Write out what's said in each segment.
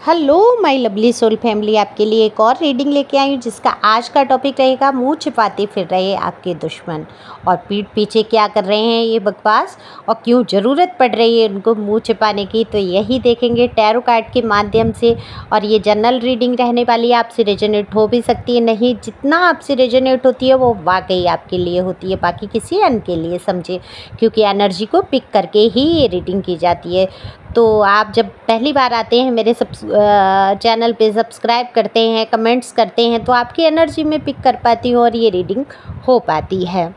Hello my lovely soul family, आपके लिए एक और रीडिंग लेके आई हूँ जिसका आज का टॉपिक रहेगा मुंह छिपाते फिर रहे आपके दुश्मन और पीठ पीछे क्या कर रहे हैं ये बकवास और क्यों ज़रूरत पड़ रही है उनको मुंह छिपाने की। तो यही देखेंगे टैरो कार्ड के माध्यम से। और ये जनरल रीडिंग रहने वाली है, आपसे रेजोनेट हो भी सकती है, नहीं जितना आपसे रेजोनेट होती है वो वाकई आपके लिए होती है, बाकी किसी अन्य के लिए समझे, क्योंकि एनर्जी को पिक करके ही ये रीडिंग की जाती है। तो आप जब पहली बार आते हैं मेरे चैनल पे, सब्सक्राइब करते हैं, कमेंट्स करते हैं, तो आपकी एनर्जी में पिक कर पाती हूँ और ये रीडिंग हो पाती है।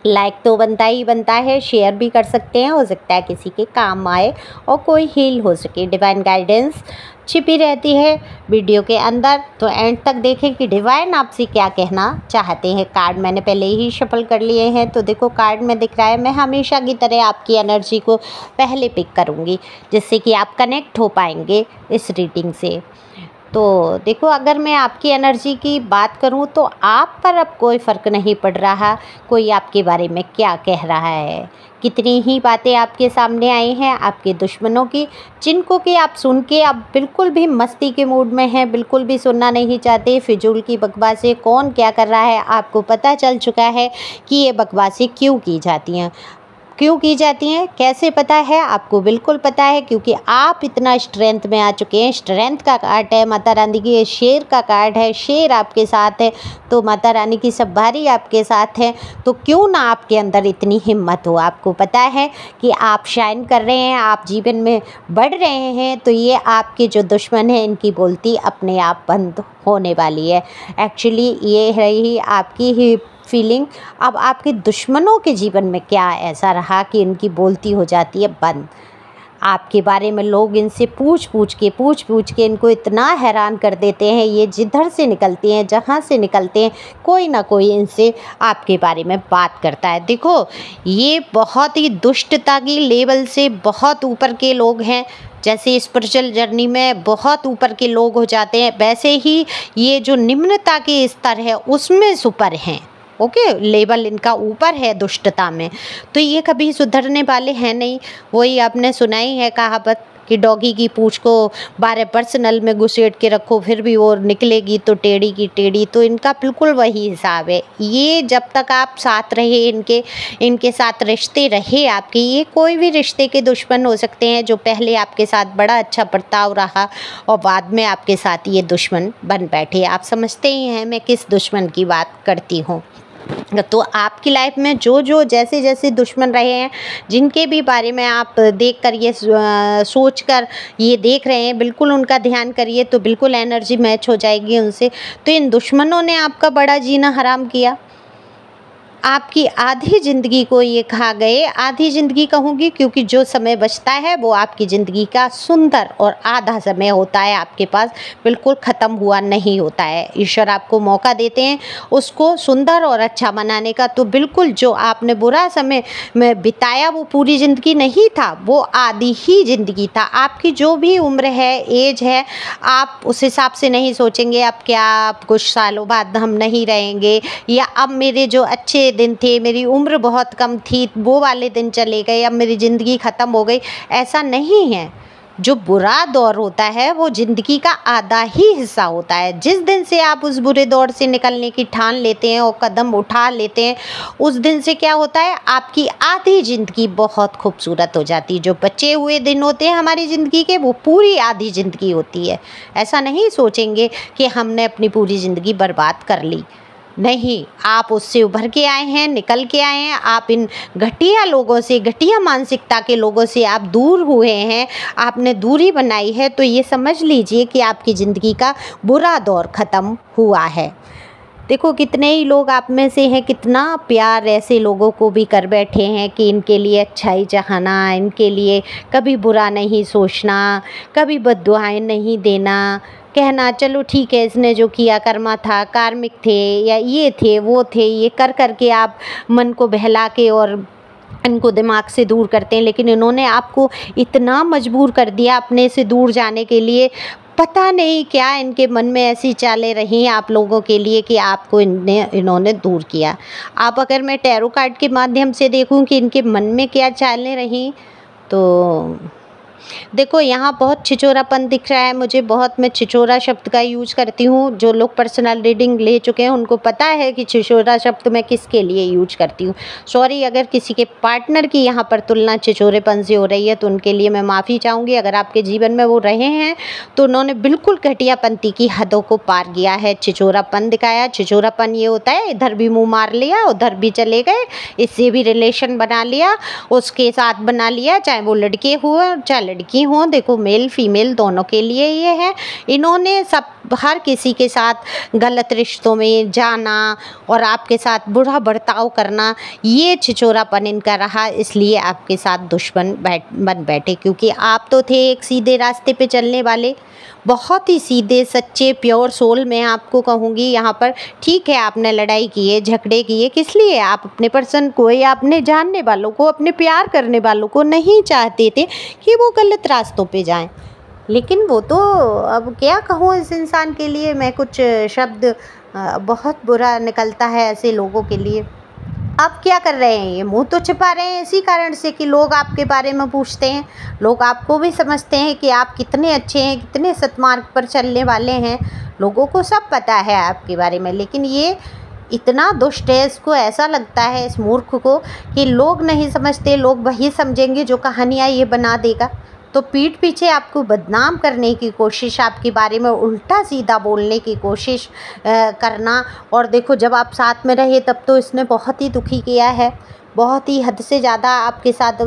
लाइक तो बनता ही बनता है, शेयर भी कर सकते हैं, हो सकता है किसी के काम आए और कोई हील हो सके। डिवाइन गाइडेंस छिपी रहती है वीडियो के अंदर, तो एंड तक देखें कि डिवाइन आपसे क्या कहना चाहते हैं। कार्ड मैंने पहले ही शफल कर लिए हैं, तो देखो कार्ड में दिख रहा है। मैं हमेशा की तरह आपकी एनर्जी को पहले पिक करूँगी जिससे कि आप कनेक्ट हो पाएंगे इस रीडिंग से। तो देखो, अगर मैं आपकी एनर्जी की बात करूं तो आप पर अब कोई फ़र्क नहीं पड़ रहा कोई आपके बारे में क्या कह रहा है। कितनी ही बातें आपके सामने आई हैं आपके दुश्मनों की, जिनको कि आप सुन के आप बिल्कुल भी मस्ती के मूड में हैं, बिल्कुल भी सुनना नहीं चाहते। फिजूल की बकवासें कौन क्या कर रहा है आपको पता चल चुका है कि ये बकवासें क्यों की जाती हैं, क्यों की जाती हैं, कैसे पता है आपको बिल्कुल पता है, क्योंकि आप इतना स्ट्रेंथ में आ चुके हैं। स्ट्रेंथ का कार्ड है माता रानी की, ये शेर का कार्ड है, शेर आपके साथ है, तो माता रानी की सवारी आपके साथ है। तो क्यों ना आपके अंदर इतनी हिम्मत हो, आपको पता है कि आप शाइन कर रहे हैं, आप जीवन में बढ़ रहे हैं, तो ये आपके जो दुश्मन हैं इनकी बोलती अपने आप बंद होने वाली है। एक्चुअली ये रही आपकी ही फीलिंग। अब आपके दुश्मनों के जीवन में क्या ऐसा रहा कि इनकी बोलती हो जाती है बंद। आपके बारे में लोग इनसे पूछ पूछ के इनको इतना हैरान कर देते हैं, ये जिधर से निकलते हैं, जहाँ से निकलते हैं, कोई ना कोई इनसे आपके बारे में बात करता है। देखो, ये बहुत ही दुष्टता की लेवल से बहुत ऊपर के लोग हैं। जैसे स्पिरिचुअल जर्नी में बहुत ऊपर के लोग हो जाते हैं, वैसे ही ये जो निम्नता के स्तर है उसमें सुपर हैं। ओके, लेवल इनका ऊपर है दुष्टता में, तो ये कभी सुधरने वाले हैं नहीं। वही आपने सुनाई है कहावत कि डॉगी की पूंछ को 12 पर्सनल में घुसेड़ के रखो फिर भी वो निकलेगी तो टेढ़ी की टेढ़ी। तो इनका बिल्कुल वही हिसाब है। ये जब तक आप साथ रहे, इनके साथ रिश्ते रहे आपके, ये कोई भी रिश्ते के दुश्मन हो सकते हैं जो पहले आपके साथ बड़ा अच्छा बर्ताव रहा और बाद में आपके साथ ये दुश्मन बन बैठे। आप समझते ही हैं मैं किस दुश्मन की बात करती हूँ। तो आपकी लाइफ में जो जैसे जैसे दुश्मन रहे हैं, जिनके भी बारे में आप देखकर ये सोचकर ये देख रहे हैं, बिल्कुल उनका ध्यान करिए तो बिल्कुल एनर्जी मैच हो जाएगी उनसे। तो इन दुश्मनों ने आपका बड़ा जीना हराम किया, आपकी आधी ज़िंदगी को ये खा गए। आधी ज़िंदगी कहूँगी क्योंकि जो समय बचता है वो आपकी ज़िंदगी का सुंदर और आधा समय होता है आपके पास, बिल्कुल ख़त्म हुआ नहीं होता है। ईश्वर आपको मौका देते हैं उसको सुंदर और अच्छा बनाने का। तो बिल्कुल जो आपने बुरा समय में बिताया वो पूरी ज़िंदगी नहीं था, वो आधी ही ज़िंदगी था। आपकी जो भी उम्र है, एज है, आप उस हिसाब से नहीं सोचेंगे अब क्या, आप कुछ सालों बाद हम नहीं रहेंगे, या अब मेरे जो अच्छे दिन थे, मेरी उम्र बहुत कम थी, वो वाले दिन चले गए, अब मेरी ज़िंदगी ख़त्म हो गई। ऐसा नहीं है। जो बुरा दौर होता है वो ज़िंदगी का आधा ही हिस्सा होता है। जिस दिन से आप उस बुरे दौर से निकलने की ठान लेते हैं और कदम उठा लेते हैं, उस दिन से क्या होता है, आपकी आधी ज़िंदगी बहुत खूबसूरत हो जाती है। जो बचे हुए दिन होते हैं हमारी ज़िंदगी के, वो पूरी आधी ज़िंदगी होती है। ऐसा नहीं सोचेंगे कि हमने अपनी पूरी ज़िंदगी बर्बाद कर ली, नहीं, आप उससे उभर के आए हैं, निकल के आए हैं। आप इन घटिया लोगों से, घटिया मानसिकता के लोगों से आप दूर हुए हैं, आपने दूरी बनाई है। तो ये समझ लीजिए कि आपकी ज़िंदगी का बुरा दौर ख़त्म हुआ है। देखो, कितने ही लोग आप में से हैं, कितना प्यार ऐसे लोगों को भी कर बैठे हैं कि इनके लिए अच्छाई चाहना, इनके लिए कभी बुरा नहीं सोचना, कभी बद्दुआएं नहीं देना, कहना चलो ठीक है इसने जो किया कर्मा था, कार्मिक थे, या ये थे वो थे, ये कर करके आप मन को बहला के और इनको दिमाग से दूर करते हैं। लेकिन इन्होंने आपको इतना मजबूर कर दिया अपने से दूर जाने के लिए, पता नहीं क्या इनके मन में ऐसी चालें रही आप लोगों के लिए कि आपको इन्होंने दूर किया। आप अगर मैं टैरो कार्ड के माध्यम से देखूं कि इनके मन में क्या चालें रहीं, तो देखो यहाँ बहुत छिछोरापन दिख रहा है मुझे, बहुत मैं छिछोरा शब्द का यूज करती हूँ। जो लोग पर्सनल रीडिंग ले चुके हैं उनको पता है कि छिछोरा शब्द मैं किसके लिए यूज करती हूँ। सॉरी, अगर किसी के पार्टनर की यहाँ पर तुलना छिछोरेपन से हो रही है तो उनके लिए मैं माफ़ी चाहूँगी। अगर आपके जीवन में वो रहे हैं तो उन्होंने बिल्कुल घटियापंती की हदों को पार किया है, छिछोरापन दिखाया। छिछोरापन ये होता है इधर भी मुँह मार लिया, उधर भी चले गए, इससे भी रिलेशन बना लिया, उसके साथ बना लिया, चाहे वो लड़के हुए चाहे लड़की हो। देखो मेल फीमेल दोनों के लिए ये है। इन्होंने सब हर किसी के साथ गलत रिश्तों में जाना और आपके साथ बुरा बर्ताव करना, ये छिछोरापन इनका रहा, इसलिए आपके साथ दुश्मन बन बैठे। क्योंकि आप तो थे एक सीधे रास्ते पे चलने वाले, बहुत ही सीधे सच्चे प्योर सोल मैं आपको कहूँगी यहाँ पर। ठीक है, आपने लड़ाई की है, झगड़े किए, किस लिए? आप अपने पर्सन को या अपने जानने वालों को, अपने प्यार करने वालों को नहीं चाहते थे कि वो गलत रास्तों पे जाएं। लेकिन वो तो, अब क्या कहूँ इस इंसान के लिए मैं, कुछ शब्द बहुत बुरा निकलता है ऐसे लोगों के लिए। आप क्या कर रहे हैं? ये मुंह तो छिपा रहे हैं इसी कारण से कि लोग आपके बारे में पूछते हैं, लोग आपको भी समझते हैं कि आप कितने अच्छे हैं, कितने सत्मार्ग पर चलने वाले हैं। लोगों को सब पता है आपके बारे में, लेकिन ये इतना दुष्ट है, इसको ऐसा लगता है इस मूर्ख को कि लोग नहीं समझते, लोग वही समझेंगे जो कहानियाँ ये बना देगा। तो पीठ पीछे आपको बदनाम करने की कोशिश, आपके बारे में उल्टा सीधा बोलने की कोशिश करना। और देखो जब आप साथ में रहे तब तो इसने बहुत ही दुखी किया है, बहुत ही हद से ज़्यादा आपके साथ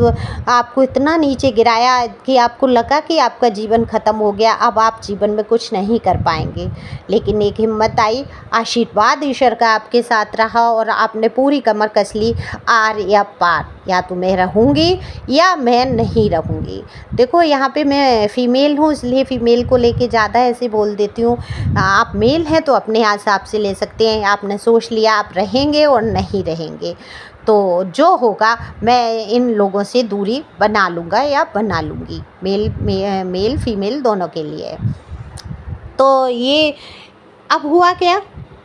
आपको इतना नीचे गिराया कि आपको लगा कि आपका जीवन ख़त्म हो गया, अब आप जीवन में कुछ नहीं कर पाएंगे। लेकिन एक हिम्मत आई, आशीर्वाद ईश्वर का आपके साथ रहा और आपने पूरी कमर कस ली, आर या पार, या तो मैं रहूँगी या मैं नहीं रहूँगी। देखो यहाँ पे मैं फ़ीमेल हूँ इसलिए फ़ीमेल को लेके ज़्यादा ऐसे बोल देती हूँ। आप मेल हैं तो अपने हिसाब से ले सकते हैं। आपने सोच लिया आप रहेंगे और नहीं रहेंगे, तो जो होगा मैं इन लोगों से दूरी बना लूँगा या बना लूँगी, मेल फीमेल दोनों के लिए। तो ये अब हुआ क्या,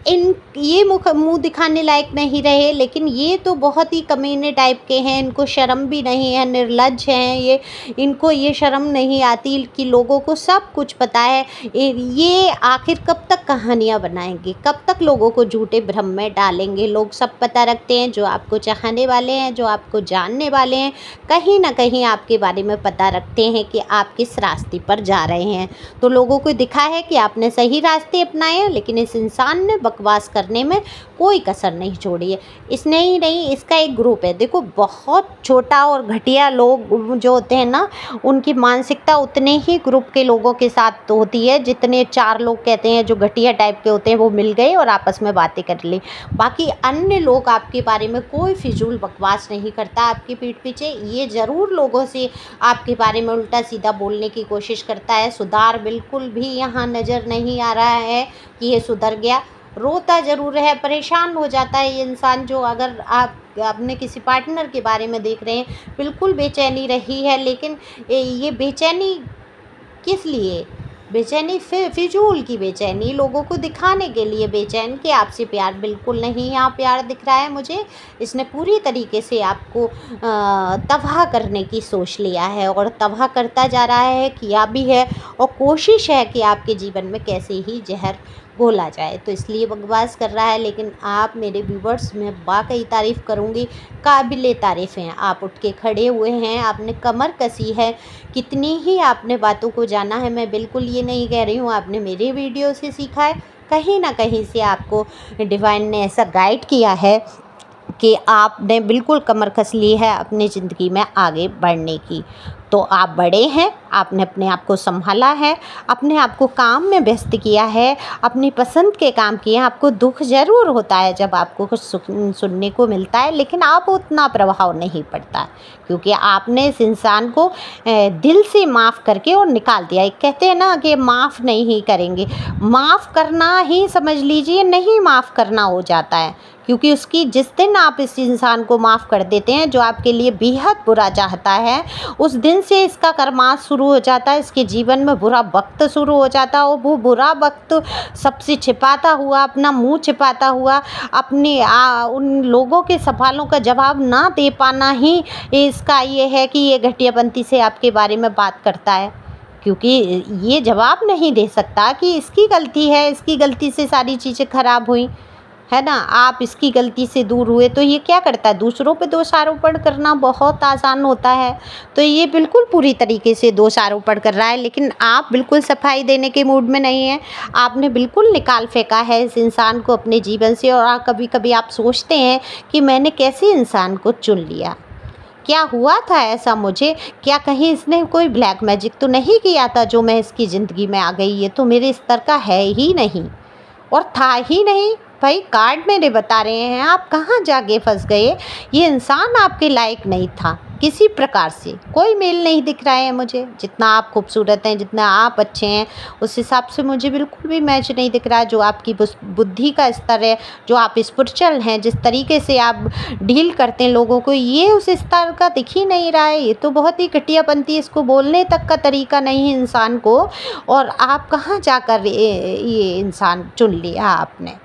ये मुँह दिखाने लायक नहीं रहे, लेकिन ये तो बहुत ही कमीने टाइप के हैं, इनको शर्म भी नहीं है, निर्लज्ज हैं ये, इनको ये शर्म नहीं आती कि लोगों को सब कुछ पता है। ये आखिर कब तक कहानियाँ बनाएंगे, कब तक लोगों को झूठे भ्रम में डालेंगे? लोग सब पता रखते हैं, जो आपको चाहने वाले हैं, जो आपको जानने वाले हैं, कहीं ना कहीं आपके बारे में पता रखते हैं कि आप किस रास्ते पर जा रहे हैं। तो लोगों को दिखा है कि आपने सही रास्ते अपनाए हैं, लेकिन इस इंसान ने बकवास करने में कोई कसर नहीं छोड़ी है। इसने ही नहीं, इसका एक ग्रुप है, देखो बहुत छोटा और घटिया लोग जो होते हैं ना, उनकी मानसिकता उतने ही ग्रुप के लोगों के साथ होती है जितने 4 लोग कहते हैं जो घटिया टाइप के होते हैं, वो मिल गए और आपस में बातें कर ली। बाकी अन्य लोग आपके बारे में कोई फिजूल बकवास नहीं करता आपकी पीठ पीछे। ये ज़रूर लोगों से आपके बारे में उल्टा सीधा बोलने की कोशिश करता है। सुधार बिल्कुल भी यहाँ नज़र नहीं आ रहा है कि ये सुधर गया। रोता ज़रूर है, परेशान हो जाता है ये इंसान। जो अगर आप अपने किसी पार्टनर के बारे में देख रहे हैं, बिल्कुल बेचैनी रही है, लेकिन ये बेचैनी किस लिए? बेचैनी फिजूल की बेचैनी, लोगों को दिखाने के लिए बेचैन कि आपसे प्यार बिल्कुल नहीं, यहाँ प्यार दिख रहा है मुझे। इसने पूरी तरीके से आपको तबाह करने की सोच लिया है और तबाह करता जा रहा है, किया भी है, और कोशिश है कि आपके जीवन में कैसे ही जहर घोला जाए। तो इसलिए बकवास कर रहा है। लेकिन आप मेरे व्यूवर्स, मैं वाकई तारीफ़ करूँगी, काबिले तारीफ़ हैं। आप उठ के खड़े हुए हैं, आपने कमर कसी है, कितनी ही आपने बातों को जाना है। मैं बिल्कुल ये नहीं कह रही हूँ आपने मेरे वीडियो से सीखा है, कहीं ना कहीं से आपको डिवाइन ने ऐसा गाइड किया है कि आपने बिल्कुल कमर कस ली है अपनी ज़िंदगी में आगे बढ़ने की। तो आप बड़े हैं, आपने अपने आप को संभाला है, अपने आप को काम में व्यस्त किया है, अपनी पसंद के काम किए हैं। आपको दुख ज़रूर होता है जब आपको कुछ सुनने को मिलता है, लेकिन आप उतना प्रभाव नहीं पड़ता क्योंकि आपने इस इंसान को दिल से माफ़ करके और निकाल दिया। एक कहते हैं ना कि माफ़ नहीं करेंगे, माफ़ करना ही समझ लीजिए नहीं माफ़ करना हो जाता है, क्योंकि उसकी जिस दिन आप इस इंसान को माफ़ कर देते हैं जो आपके लिए बेहद बुरा चाहता है, उस दिन से इसका कर्माश शुरू हो जाता है, इसके जीवन में बुरा वक्त शुरू हो जाता है। और वो बुरा वक्त सबसे छिपाता हुआ, अपना मुंह छिपाता हुआ, अपने उन लोगों के सवालों का जवाब ना दे पाना ही इसका ये है कि ये घटियापंती से आपके बारे में बात करता है, क्योंकि ये जवाब नहीं दे सकता कि इसकी गलती है, इसकी गलती से सारी चीज़ें खराब हुई, है ना। आप इसकी गलती से दूर हुए तो ये क्या करता है, दूसरों पे दोष आरोपण करना बहुत आसान होता है। तो ये बिल्कुल पूरी तरीके से दोष आरोपण कर रहा है, लेकिन आप बिल्कुल सफाई देने के मूड में नहीं हैं। आपने बिल्कुल निकाल फेंका है इस इंसान को अपने जीवन से। और कभी कभी आप सोचते हैं कि मैंने कैसे इंसान को चुन लिया, क्या हुआ था ऐसा मुझे, क्या कहीं इसने कोई ब्लैक मैजिक तो नहीं किया था जो मैं इसकी ज़िंदगी में आ गई। ये तो मेरे स्तर का है ही नहीं और था ही नहीं। भाई कार्ड मेरे बता रहे हैं आप कहाँ जाके फंस गए। ये इंसान आपके लायक नहीं था, किसी प्रकार से कोई मेल नहीं दिख रहा है मुझे। जितना आप खूबसूरत हैं, जितना आप अच्छे हैं, उस हिसाब से मुझे बिल्कुल भी मैच नहीं दिख रहा। जो आपकी बुद्धि का स्तर है, जो आप स्पिरिचुअल हैं, जिस तरीके से आप डील करते हैं लोगों को, ये उस स्तर का दिख ही नहीं रहा है। ये तो बहुत ही घटियापंती, इसको बोलने तक का तरीका नहीं है इंसान को। और आप कहाँ जाकर ये इंसान चुन लिया आपने।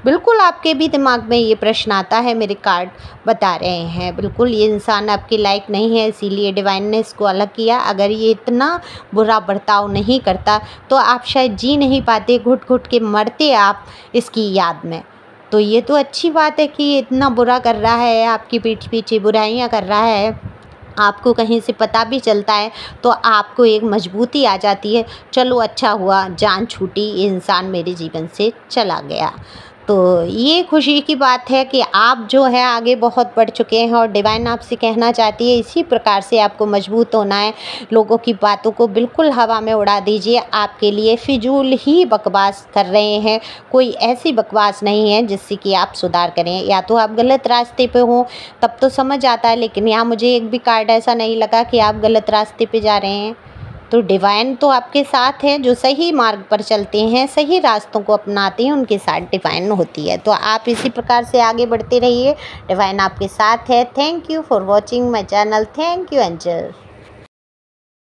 बिल्कुल आपके भी दिमाग में ये प्रश्न आता है, मेरे कार्ड बता रहे हैं। बिल्कुल ये इंसान आपके लायक नहीं है, इसीलिए डिवाइन ने इसको अलग किया। अगर ये इतना बुरा बर्ताव नहीं करता तो आप शायद जी नहीं पाते, घुट घुट के मरते आप इसकी याद में। तो ये तो अच्छी बात है कि ये इतना बुरा कर रहा है, आपकी पीठ पीछे बुराइयाँ कर रहा है, आपको कहीं से पता भी चलता है तो आपको एक मजबूती आ जाती है, चलो अच्छा हुआ जान छूटी, ये इंसान मेरे जीवन से चला गया। तो ये खुशी की बात है कि आप जो है आगे बहुत बढ़ चुके हैं और डिवाइन आपसे कहना चाहती है इसी प्रकार से आपको मजबूत होना है। लोगों की बातों को बिल्कुल हवा में उड़ा दीजिए, आपके लिए फिजूल ही बकवास कर रहे हैं, कोई ऐसी बकवास नहीं है जिससे कि आप सुधार करें। या तो आप गलत रास्ते पे हो तब तो समझ आता है, लेकिन यहाँ मुझे एक भी कार्ड ऐसा नहीं लगा कि आप गलत रास्ते पे जा रहे हैं। तो डिवाइन तो आपके साथ है, जो सही मार्ग पर चलते हैं, सही रास्तों को अपनाते हैं, उनके साथ डिवाइन होती है। तो आप इसी प्रकार से आगे बढ़ते रहिए, डिवाइन आपके साथ है। Thank you for watching my channel. Thank you angel.